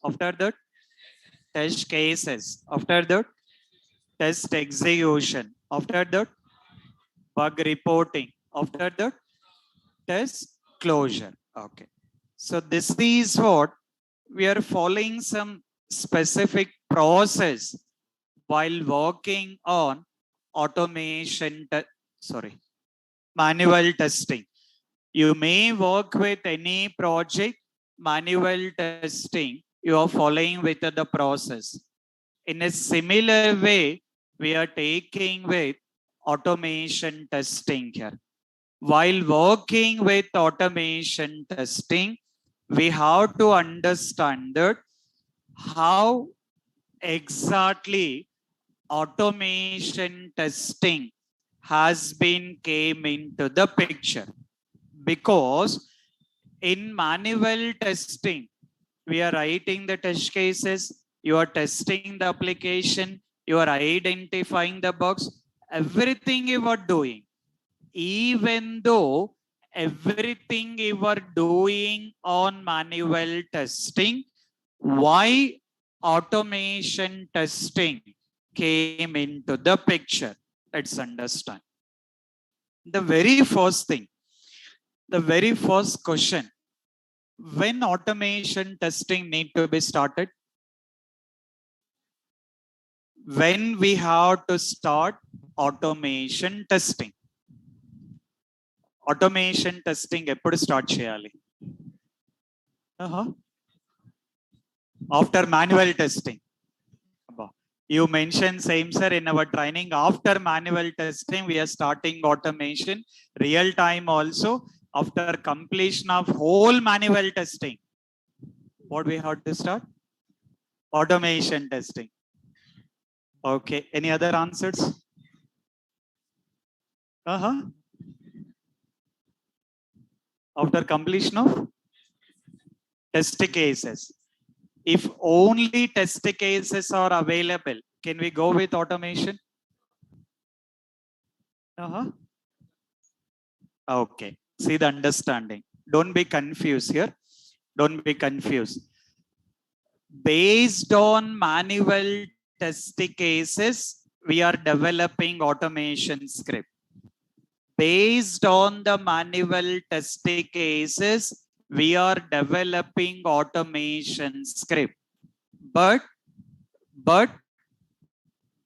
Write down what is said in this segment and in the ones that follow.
After that, test cases. After that, test execution. After that, bug reporting. After that, test closure. Okay. So this is what we are following some specific process while working on automation, manual testing. You may work with any project, manual testing, you are following with the process. In a similar way, we are taking with automation testing here. While working with automation testing, we have to understand that how exactly automation testing has been came into the picture. Because in manual testing, we are writing the test cases, you are testing the application, you are identifying the bugs, everything you are doing. Even though everything you are doing on manual testing, why automation testing came into the picture? Let's understand. The very first thing, the very first question, when automation testing need to be started? When we have to start automation testing? Automation testing ఎప్పుడు start చేయాలి? After manual testing. You mentioned same, sir, in our training. After manual testing, we are starting automation. Real time also. After completion of whole manual testing, what we have to start? Automation testing. Okay. Any other answers? After completion of test cases. If only test cases are available, can we go with automation? Okay. See the understanding. Don't be confused here. Don't be confused. Based on manual test cases, we are developing automation script. Based on the manual test cases, we are developing automation script. But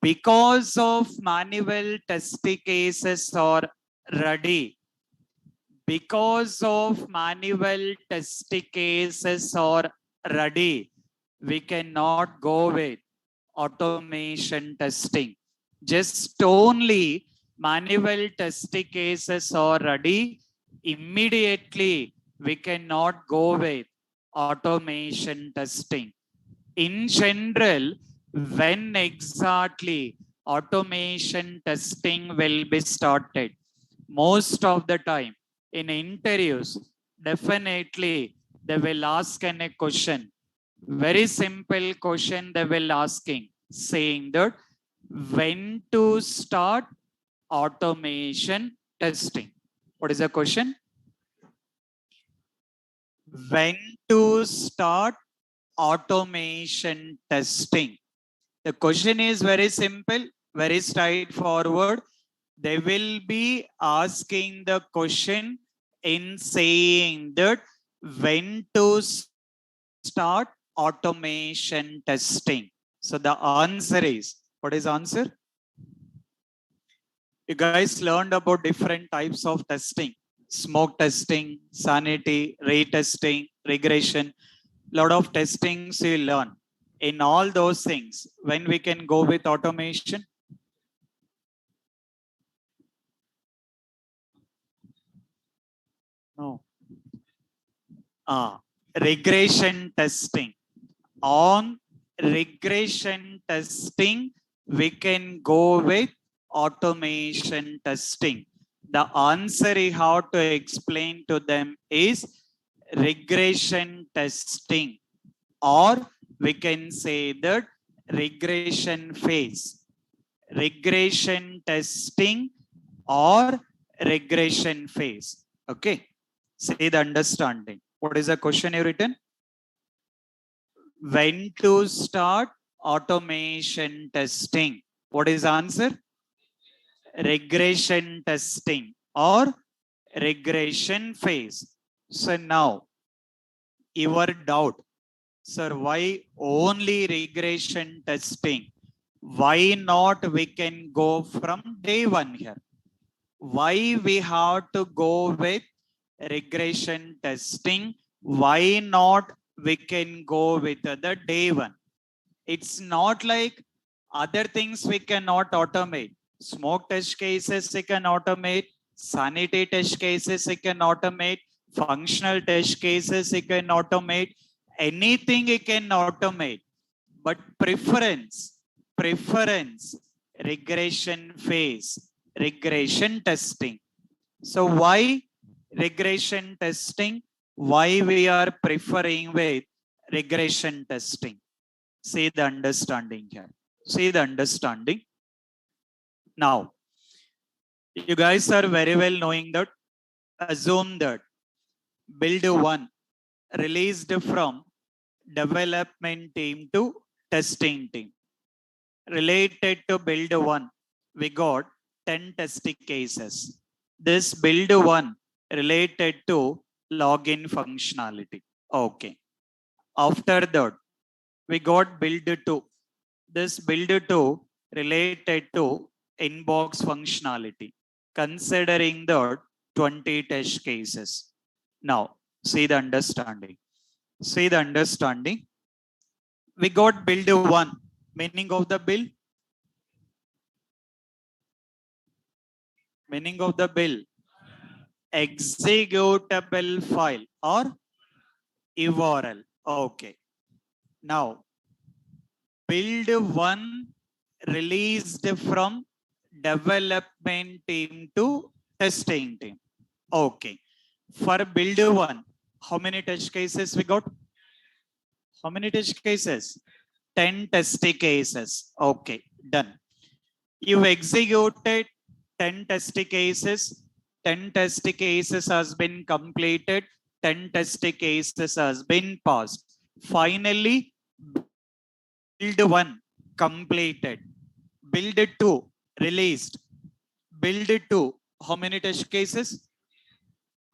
because of manual test cases are ready, because of manual test cases are ready, we cannot go with automation testing. Just only manual test cases are ready, immediately we cannot go with automation testing. In general, when exactly automation testing will be started? Most of the time in interviews, definitely they will ask a question. Very simple question they will asking, saying that when to start automation testing. What is the question? When to start automation testing? The question is very simple, very straightforward. They will be asking the question in saying that when to start automation testing. So the answer is, what is the answer? You guys learned about different types of testing. Smoke testing, sanity, retesting, regression. Lot of testings you learn. In all those things, when we can go with automation? No. Regression testing. On regression testing, we can go with automation testing. The answer you have to explain to them is regression testing, or we can say that regression phase. Regression testing or regression phase. Okay. See the understanding. What is the question you written? When to start automation testing? What is answer? Regression testing or regression phase. So now your doubt, sir, why only regression testing? Why not we can go from day one here? Why we have to go with regression testing? Why not we can go with the day one? It's not like other things we cannot automate. Smoke test cases we can automate, sanity test cases we can automate, functional test cases we can automate, anything we can automate. But preference, regression phase, regression testing. So why regression testing? Why we are preferring with regression testing? See the understanding here. See the understanding. Now, you guys are very well knowing that. Assume that build one released from development team to testing team. Related to build one, we got 10 test cases. This build one related to login functionality. Okay. After that, we got build two. This build two related to inbox functionality, considering the 20 test cases. Now, see the understanding. See the understanding. We got build one. Meaning of the bill? Meaning of the bill? Executable file or URL. Okay. Now, build one released from development team to testing team. Okay. For build one, how many test cases we got? How many test cases? 10 test cases. Okay, done. You executed 10 test cases. 10 test cases has been completed. 10 test cases has been passed. Finally, build one completed. Build two released. Build two. How many test cases?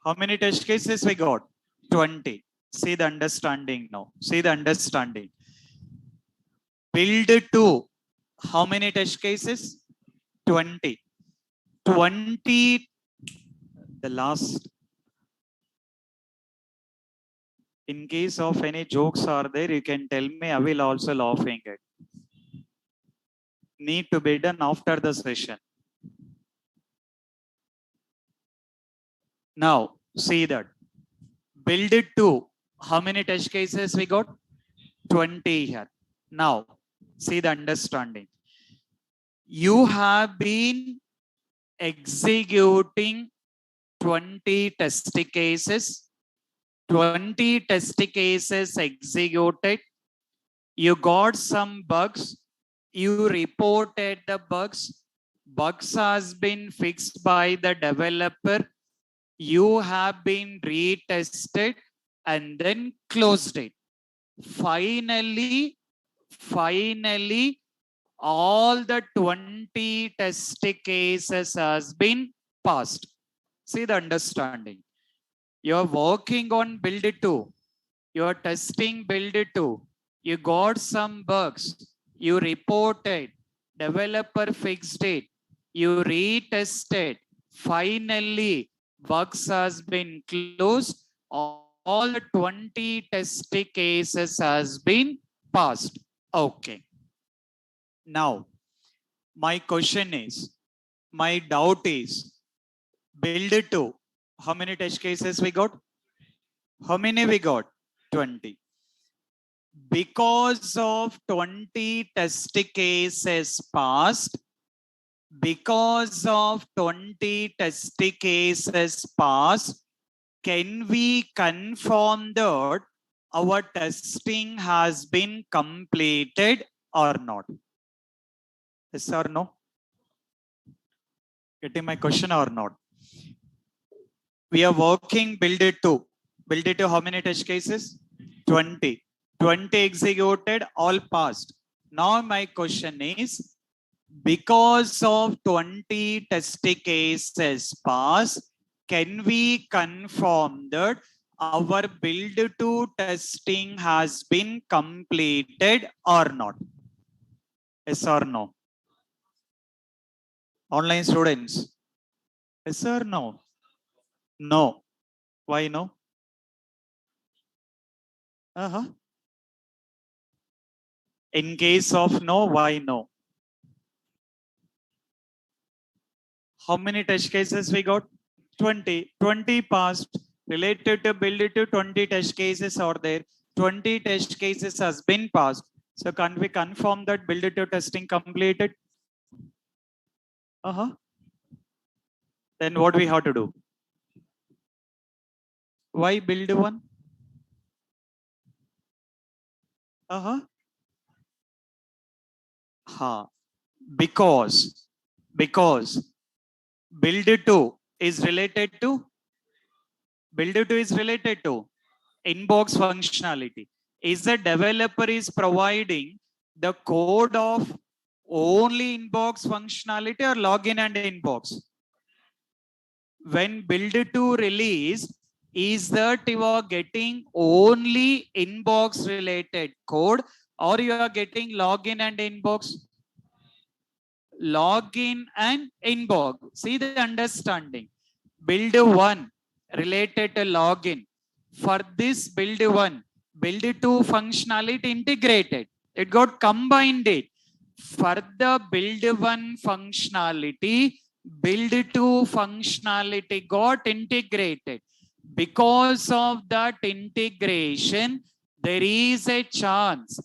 How many test cases we got? 20. See the understanding now. See the understanding. Build two. How many test cases? 20. 20. The last. In case of any jokes are there, you can tell me. I will also laughing it. Need to be done after the session. Now, see that. Build it to. How many test cases we got? 20 here. Now, see the understanding. You have been executing 20 test cases. 20 test cases executed. You got some bugs. You reported the bugs. Bugs has been fixed by the developer. You have been retested and then closed it. Finally, all the 20 test cases has been passed. See the understanding. You're working on build 2. You're testing build 2. You got some bugs. You reported. Developer fixed it. You retested. Finally, bugs has been closed. All the 20 test cases has been passed. Okay. Now, my question is, my doubt is, build 2. How many test cases we got? How many we got? 20. Because of 20 test cases passed, because of 20 test cases passed, can we confirm that our testing has been completed or not? Yes or no? Getting my question or not? We are working build it to. Build it to how many test cases? 20. 20 executed, all passed. Now my question is, because of 20 test cases pass, can we confirm that our build to testing has been completed or not? Yes or no? Online students, yes or no? No. Why no? Uh-huh. In case of no, why no? How many test cases we got? 20. 20 passed. Related to build it to 20 test cases are there. 20 test cases has been passed. So can we confirm that build it to testing completed? Uh-huh. Then what we have to do? Why build one? Uh-huh. Ha. Because build to is related to build to is related to inbox functionality. Is the developer is providing the code of only inbox functionality or login and inbox? When build to release, is that you are getting only inbox related code or you are getting login and inbox? Login and inbox. See the understanding. Build one related to login. For this build one, build two functionality integrated. It got combined it. For the build one functionality, build two functionality got integrated. Because of that integration, there is a chance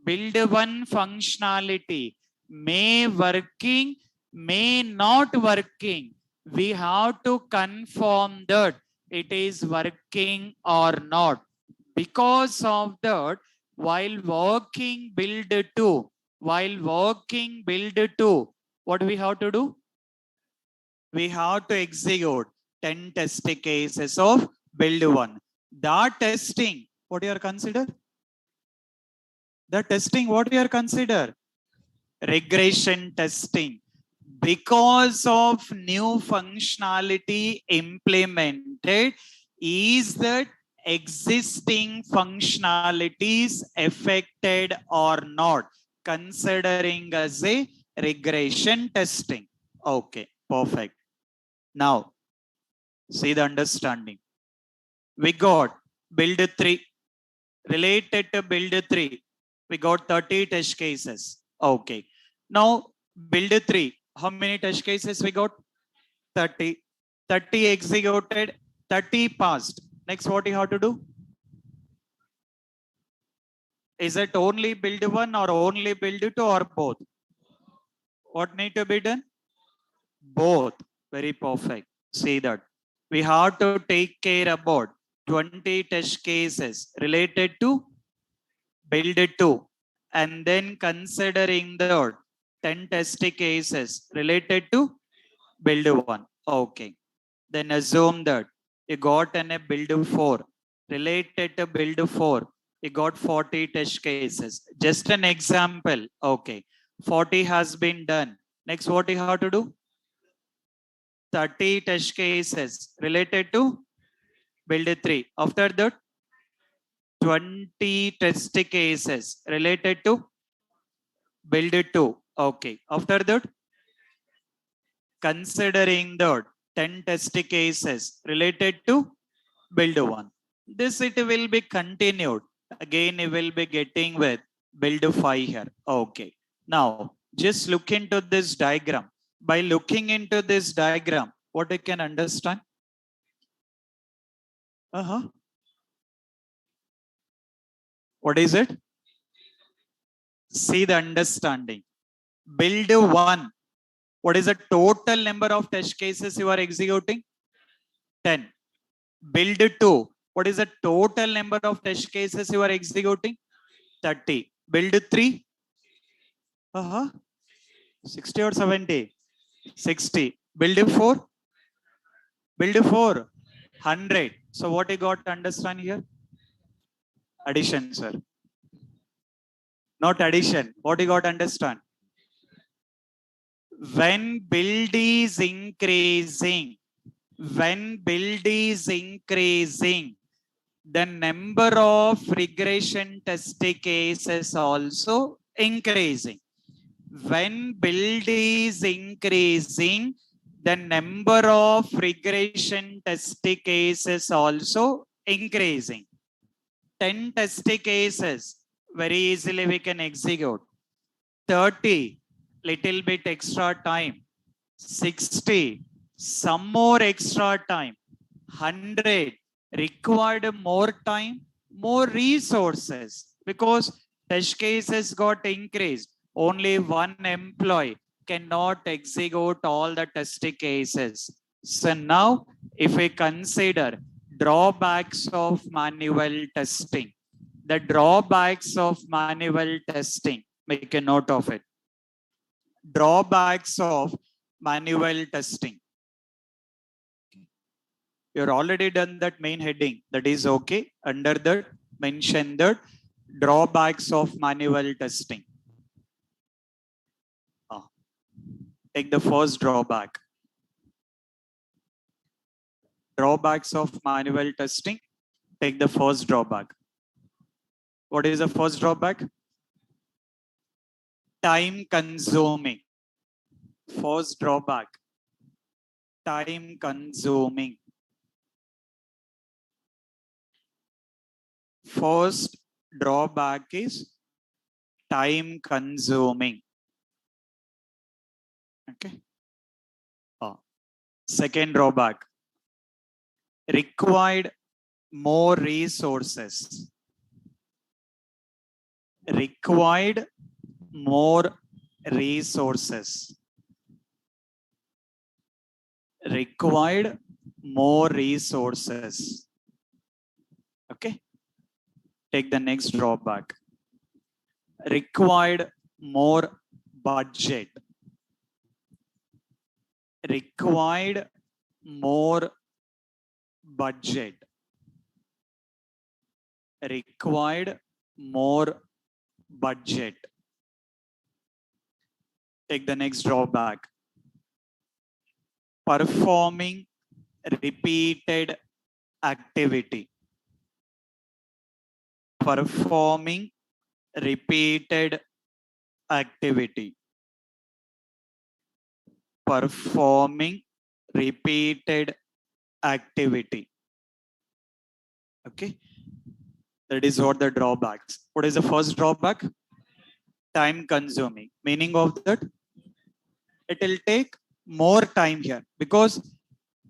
build one functionality may working, may not working. We have to confirm that it is working or not. Because of that, while working build two, what we have to do? We have to execute 10 test cases of build one. That testing, what you are consider? The testing, what you are consider? Regression testing. Because of new functionality implemented, is that existing functionalities affected or not, considering as a regression testing. Okay, perfect. Now see the understanding. We got build 3. Related to build 3, we got 30 test cases. Okay. Now build 3, how many test cases we got? 30. 30 executed, 30 passed. Next, what you have to do? Is it only build 1 or only build 2 or both? What need to be done? Both. Very perfect. See that. We have to take care about 20 test cases related to build 2, and then considering the 10 test cases related to build 1. Okay. Then assume that you got a build 4. Related to build 4, you got 40 test cases. Just an example. Okay. 40 has been done. Next, what you have to do? 30 test cases related to build 3. After that, 20 test cases related to build 2. Okay. After that, considering the 10 test cases related to build 1. This it will be continued. Again, you will be getting with build 5 here. Okay. Now, just look into this diagram. By looking into this diagram, what you can understand? Uh-huh. What is it? See the understanding. Build 1. What is the total number of test cases you are executing? 10. Build 2. What is the total number of test cases you are executing? 30. Build 3. Uh-huh. 60 or 70? 60. Build 4. Build 4. 100. So what you got to understand here? Addition, sir. Not addition. What you got to understand? When build is increasing, the number of regression test cases also increasing. When build is increasing, the number of regression test cases also increasing. 10 test cases, very easily we can execute. 30, little bit extra time. 60, some more extra time. 100, required more time, more resources, because test cases got increased. Only one employee cannot execute all the test cases. So now, if we consider drawbacks of manual testing, the drawbacks of manual testing, make a note of it. Drawbacks of manual testing. You're already done that main heading. That is okay. Under that, mention the drawbacks of manual testing. Take the first drawback. Drawbacks of manual testing. Take the first drawback. What is the first drawback? Time consuming. First drawback. Time consuming. First drawback is time consuming. Okay. Second drawback. Required more resources. Required more resources. Required more resources. Okay. Take the next drawback. Required more budget. Required more budget. Required more budget. Take the next drawback. Performing repeated activity. Performing repeated activity. Performing repeated activity. Okay. That is what the drawbacks. What is the first drawback? Time consuming. Meaning of that? It will take more time here, because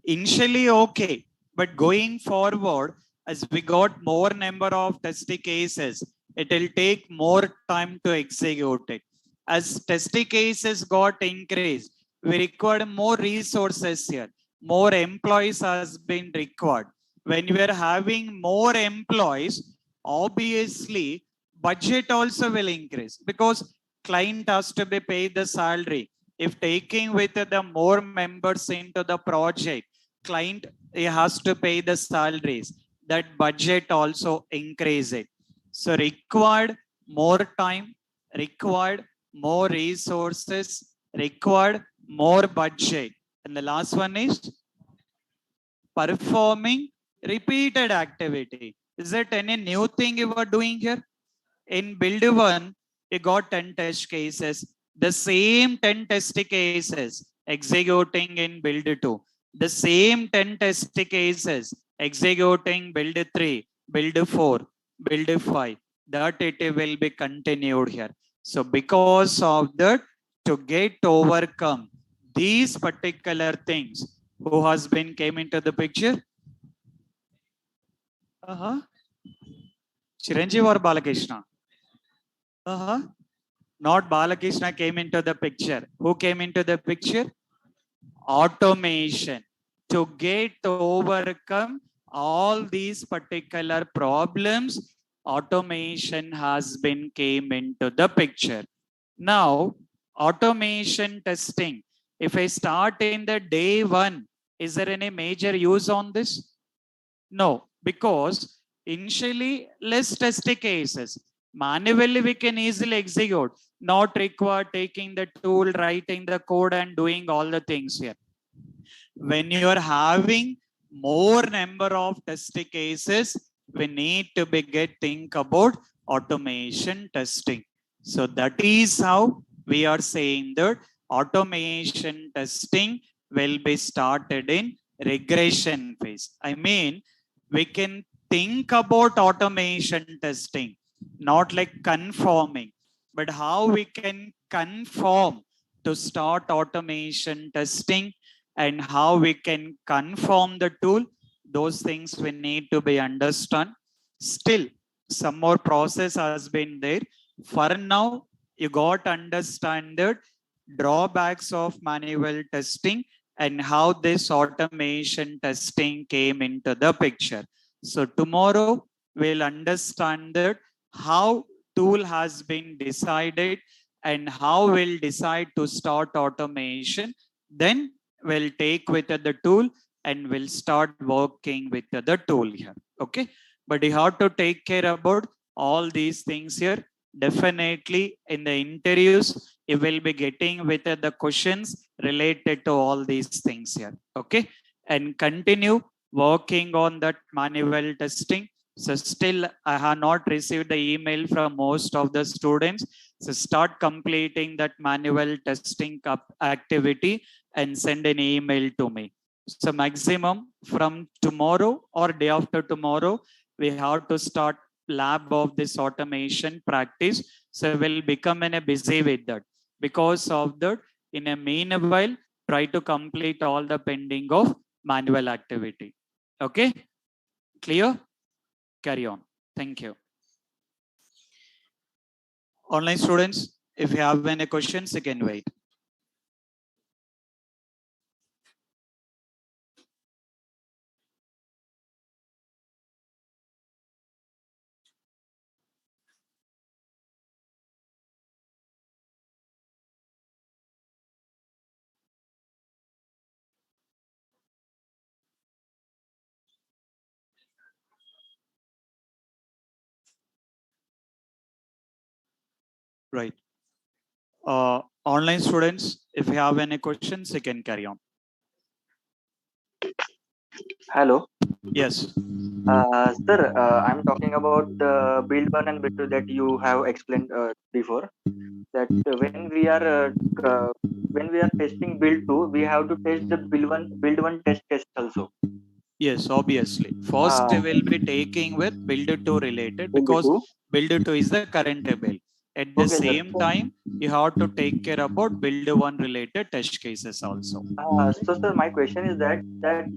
initially okay, but going forward, as we got more number of test cases, it will take more time to execute it. As test cases got increased, we required more resources here. More employees has been required. When we are having more employees, obviously budget also will increase, because client has to be paid the salary. If taking with the more members into the project, client has to pay the salaries. That budget also increase it. So required more time, required more resources, required more budget. And the last one is performing repeated activity. Is it any new thing you are doing here? In build 1, you got 10 test cases. The same 10 test cases executing in build 2. The same 10 test cases executing build 3, build 4, build 5. That it will be continued here. So because of that, to get overcome these particular things, who has been came into the picture? Chiranjeev or Balakrishna? Not Balakrishna came into the picture. Who came into the picture? Automation. To get to overcome all these particular problems, automation has been came into the picture. Now, automation testing. If I start in the day 1, is there any major use on this? No, because Initially, less test cases. Manually, we can easily execute, not require taking the tool, writing the code and doing all the things here. When you are having more number of test cases, we need to think about automation testing. So that is how we are saying that automation testing will be started in regression phase. I mean, we can think about automation testing, not like conforming, but how we can conform to start automation testing and how we can conform the tool. Those things we need to be understand. Still, some more process has been there. For now, you got understand the drawbacks of manual testing and how this automation testing came into the picture. So tomorrow we'll understand that how tool has been decided and how we'll decide to start automation. Then we'll take with the tool and we'll start working with the tool here. Okay. But you have to take care about all these things here. Definitely in the interviews, you will be getting with the questions related to all these things here. Okay. And continue working on that manual testing. So still I have not received the email from most of the students. So start completing that manual testing activity and send an email to me. So maximum from tomorrow or day after tomorrow, we have to start lab of this automation practice. So we'll become in a busy with that. Because of that, in a meanwhile, try to complete all the pending of manual activity. Okay, clear? Carry on. Thank you. Online students, if you have any questions, you can wait. Right. Online students, if you have any questions, you can carry on. Hello. Yes. Sir, I'm talking about build one and build two that you have explained before. That when we are testing build two, we have to test the build one test case also. Yes, obviously. First, we will be taking with build to related Build because two. build to is the current bill. At the Okay, sir. same time, you have to take care about build one related test cases also. So sir, my question is that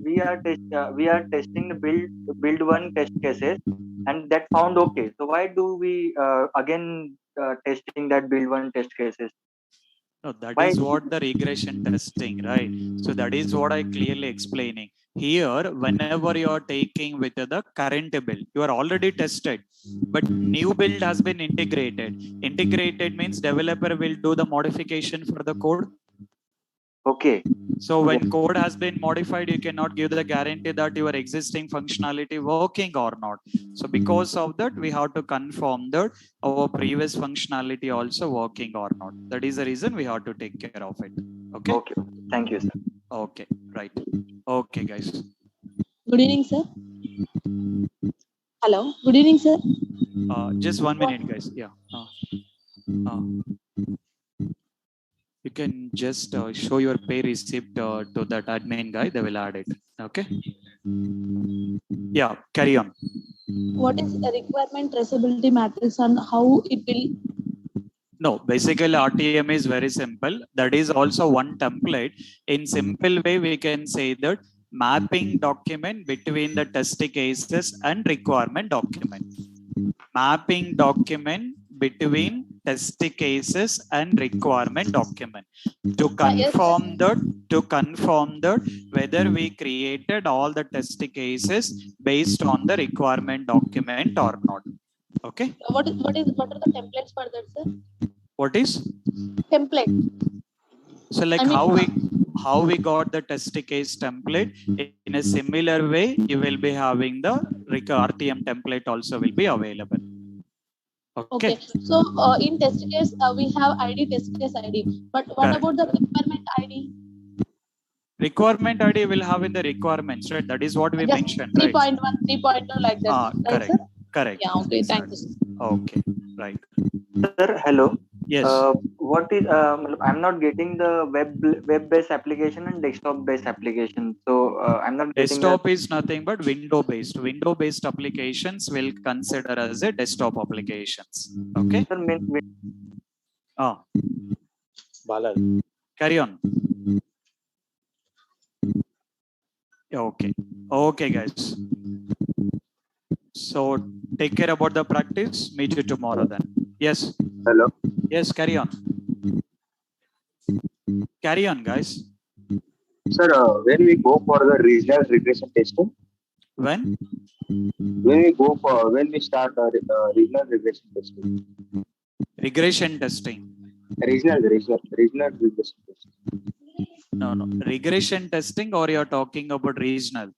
we are testing the build one test cases, and that found okay. So why do we again testing that build one test cases? No, that Why? is what the regression testing, right? So that is what I clearly explaining. Here, whenever you are taking with the current build, you are already tested, but new build has been integrated. Integrated means developer will do the modification for the code. Okay. So Yeah. when code has been modified, you cannot give the guarantee that your existing functionality working or not. So because of that, we have to confirm that our previous functionality also working or not. That is the reason we have to take care of it. Okay. Okay. Thank you, sir. Okay. Right. Okay, guys. Good evening, sir. Hello. Good evening, sir. Just 1 minute, guys. Yeah. You can just show your pay receipt to that admin guy. They will add it. Okay. Yeah. Carry on. What is a requirement traceability matrix and how it will? No, basically RTM is very simple. That is also one template. In simple way, we can say that mapping document between the test cases and requirement document. Mapping document between test cases and requirement document to confirm that whether we created all the test cases based on the requirement document or not. Okay. What are the templates for that, sir? What is Template. so like I mean, how we got the test case template, in a similar way, you will be having the RTM template also will be available. Okay. So in test case, we have ID, test case ID. But what Correct. about the requirement ID? Requirement ID will have in the requirements, right? That is what we Just mentioned, 3.1, right? 3.2 like that, right, Correct. sir? Correct. Yeah, okay, thank you, sir. Okay, right. Sir, hello. Yes. What is I'm not getting the web based application and desktop based application. So I'm not getting the Desktop is nothing but window based. Window based applications will consider as a desktop applications. Okay. sir, Ah, Balal. carry on. Okay. Okay, guys. So take care about the practice. Meet you tomorrow then. Yes. Hello. Yes, carry on. Carry on, guys. Sir, when we go for the regional regression testing, When? when we start regional regression testing, Regression testing. regional regression testing. No. Regression testing, or you're talking about regional?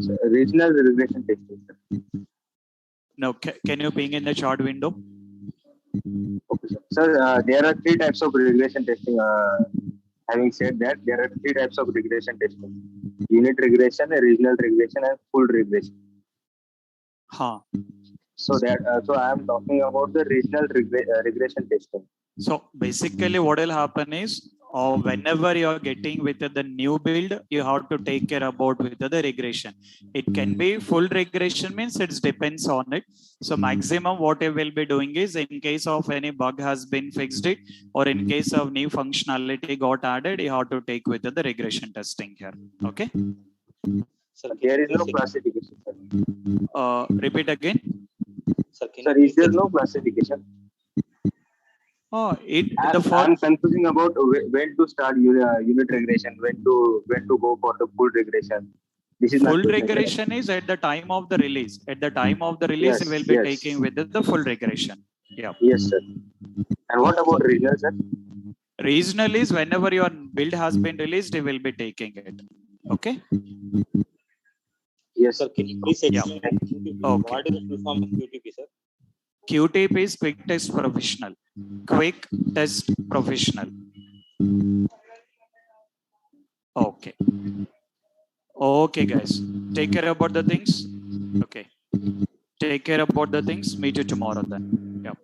So, regional regression testing, sir. No, can you ping in the chart window? Okay, sir. Sir, there are three types of regression testing. Having said that, there are three types of regression testing: unit regression, regional regression, and full regression. Huh. So I am talking about the regional regression testing. So basically what will happen is, whenever you're getting with the new build, you have to take care about with the regression. It can be full regression, means it depends on it. So maximum what you will be doing is, in case of any bug has been fixed it, or in case of new functionality got added, you have to take with the regression testing here. Okay. Sir, there is no classification, sir. Repeat again. Sir, is there no classification? I'm confusing about when to start unit regression, when to go for the full regression. This is full regression is at the time of the release. At the time of the release, you will be taking with the full regression. Yeah. Yes, sir. And what about regional, sir? Regional is whenever your build has been released, you will be taking it. Okay. Yes, sir. Can you please explain Okay. what is the full form of QTP, sir? QTP is Quick Test Professional. Quick Test Professional. Okay. Okay, guys. Take care about the things. Okay. Take care about the things. Meet you tomorrow then. Yeah.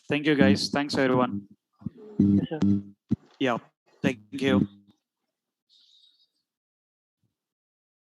Thank you, guys. Thanks, everyone. Yes, sir. Yeah. Thank you.